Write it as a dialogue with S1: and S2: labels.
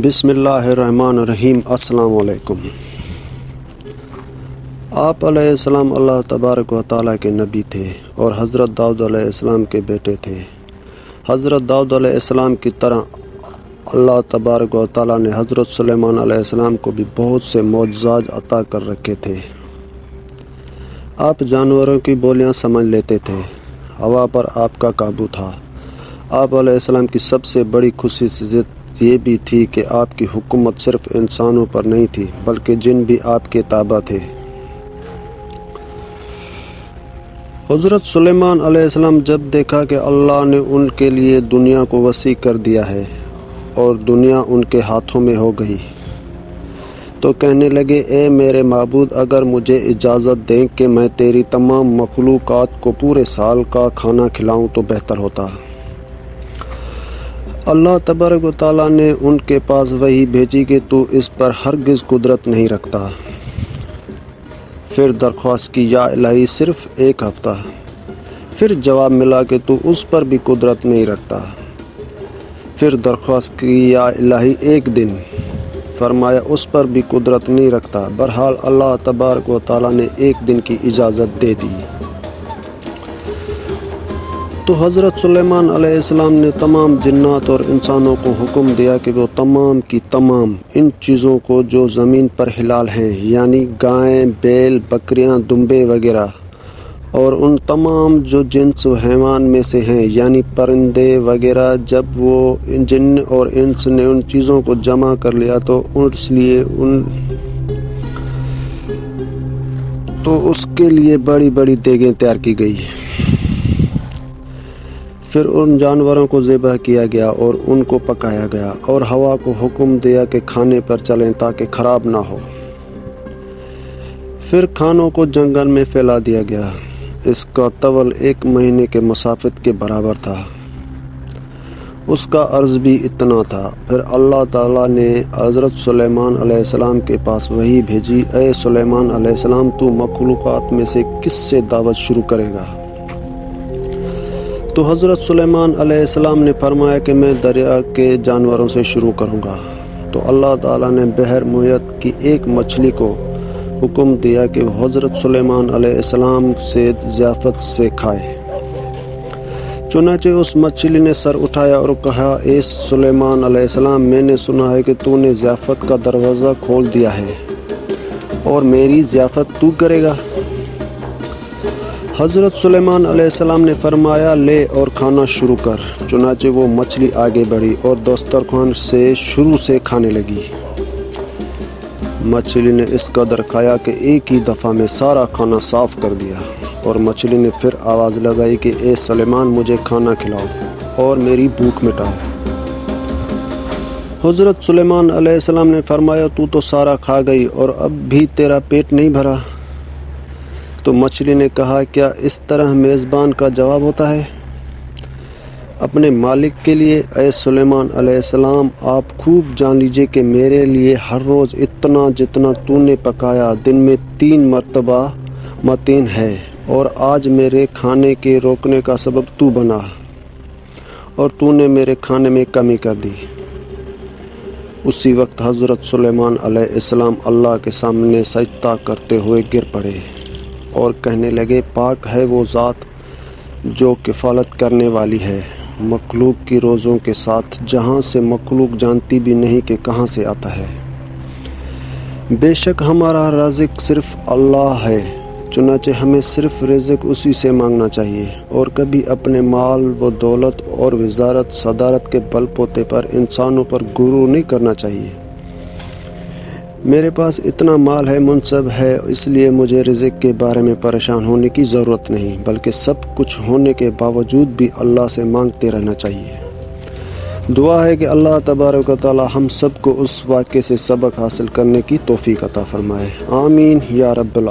S1: بسم اللہ الرحمن الرحیم۔ السلام علیکم۔ آپ علیہ السلام اللہ تبارک و تعالیٰ کے نبی تھے اور حضرت داؤد علیہ السلام کے بیٹے تھے۔ حضرت داؤد علیہ السلام کی طرح اللہ تبارک و تعالیٰ نے حضرت سلیمان علیہ السلام کو بھی بہت سے معجزات عطا کر رکھے تھے۔ آپ جانوروں کی بولیاں سمجھ لیتے تھے، ہوا پر آپ کا قابو تھا۔ آپ علیہ السلام کی سب سے بڑی خصوصیت یہ بھی تھی کہ آپ کی حکومت صرف انسانوں پر نہیں تھی بلکہ جن بھی آپ کے تابع تھے۔ حضرت سلیمان علیہ السلام جب دیکھا کہ اللہ نے ان کے لیے دنیا کو وسیع کر دیا ہے اور دنیا ان کے ہاتھوں میں ہو گئی تو کہنے لگے، اے میرے معبود، اگر مجھے اجازت دیں کہ میں تیری تمام مخلوقات کو پورے سال کا کھانا کھلاؤں تو بہتر ہوتا۔ اللہ تبارک و تعالیٰ نے ان کے پاس وحی بھیجی کہ تو اس پر ہرگز قدرت نہیں رکھتا۔ پھر درخواست کی، یا الہی صرف ایک ہفتہ۔ پھر جواب ملا کہ تو اس پر بھی قدرت نہیں رکھتا۔ پھر درخواست کی، یا الہی ایک دن۔ فرمایا اس پر بھی قدرت نہیں رکھتا۔ بہرحال اللہ تبارک و تعالیٰ نے ایک دن کی اجازت دے دی۔ تو حضرت سلیمان علیہ السلام نے تمام جنات اور انسانوں کو حکم دیا کہ وہ تمام کی تمام ان چیزوں کو جو زمین پر حلال ہیں، یعنی گائیں، بیل، بکریاں، دمبے وغیرہ، اور ان تمام جو جنس و حیوان میں سے ہیں، یعنی پرندے وغیرہ، جب وہ جن اور انس نے ان چیزوں کو جمع کر لیا تو اس کے لیے بڑی بڑی دیگیں تیار کی گئی۔ پھر ان جانوروں کو ذبح کیا گیا اور ان کو پکایا گیا، اور ہوا کو حکم دیا کہ کھانے پر چلیں تاکہ خراب نہ ہو۔ پھر کھانوں کو جنگل میں پھیلا دیا گیا۔ اس کا طول 1 مہینے کے مسافت کے برابر تھا، اس کا عرض بھی اتنا تھا۔ پھر اللہ تعالیٰ نے حضرت سلیمان علیہ السلام کے پاس وحی بھیجی، اے سلیمان علیہ السلام، تو مخلوقات میں سے کس سے دعوت شروع کرے گا؟ تو حضرت سلیمان علیہ السلام نے فرمایا کہ میں دریا کے جانوروں سے شروع کروں گا۔ تو اللہ تعالیٰ نے بحر محیط کی ایک مچھلی کو حکم دیا کہ وہ حضرت سلیمان علیہ السلام سے ضیافت سے کھائے۔ چنانچہ اس مچھلی نے سر اٹھایا اور کہا، اے سلیمان علیہ السلام، میں نے سنا ہے کہ تو نے ضیافت کا دروازہ کھول دیا ہے اور میری ضیافت تو کرے گا۔ حضرت سلیمان علیہ السلام نے فرمایا، لے اور کھانا شروع کر۔ چنانچہ وہ مچھلی آگے بڑھی اور دسترخوان سے شروع سے کھانے لگی۔ مچھلی نے اس قدر کھایا کہ ایک ہی دفعہ میں سارا کھانا صاف کر دیا، اور مچھلی نے پھر آواز لگائی کہ اے سلیمان، مجھے کھانا کھلاؤ اور میری بھوک مٹاؤ۔ حضرت سلیمان علیہ السلام نے فرمایا، تو سارا کھا گئی اور اب بھی تیرا پیٹ نہیں بھرا؟ تو مچھلی نے کہا، کیا اس طرح میزبان کا جواب ہوتا ہے اپنے مالک کے لیے؟ اے سلیمان علیہ السلام، آپ خوب جان لیجئے کہ میرے لیے ہر روز اتنا جتنا تو نے پکایا دن میں 3 مرتبہ متین ہے، اور آج میرے کھانے کے روکنے کا سبب تو بنا اور تو نے میرے کھانے میں کمی کر دی۔ اسی وقت حضرت سلیمان علیہ السلام اللہ کے سامنے سجدہ کرتے ہوئے گر پڑے اور کہنے لگے، پاک ہے وہ ذات جو کفالت کرنے والی ہے مخلوق کی روزوں کے ساتھ، جہاں سے مخلوق جانتی بھی نہیں کہ کہاں سے آتا ہے۔ بے شک ہمارا رازق صرف اللہ ہے، چنانچہ ہمیں صرف رزق اسی سے مانگنا چاہیے، اور کبھی اپنے مال و دولت اور وزارت صدارت کے بل بوتے پر انسانوں پر غرور نہیں کرنا چاہیے۔ میرے پاس اتنا مال ہے، منصب ہے، اس لیے مجھے رزق کے بارے میں پریشان ہونے کی ضرورت نہیں، بلکہ سب کچھ ہونے کے باوجود بھی اللہ سے مانگتے رہنا چاہیے۔ دعا ہے کہ اللہ تبارک و تعالی ہم سب کو اس واقعے سے سبق حاصل کرنے کی توفیق عطا فرمائے۔ آمین یا رب العالمین۔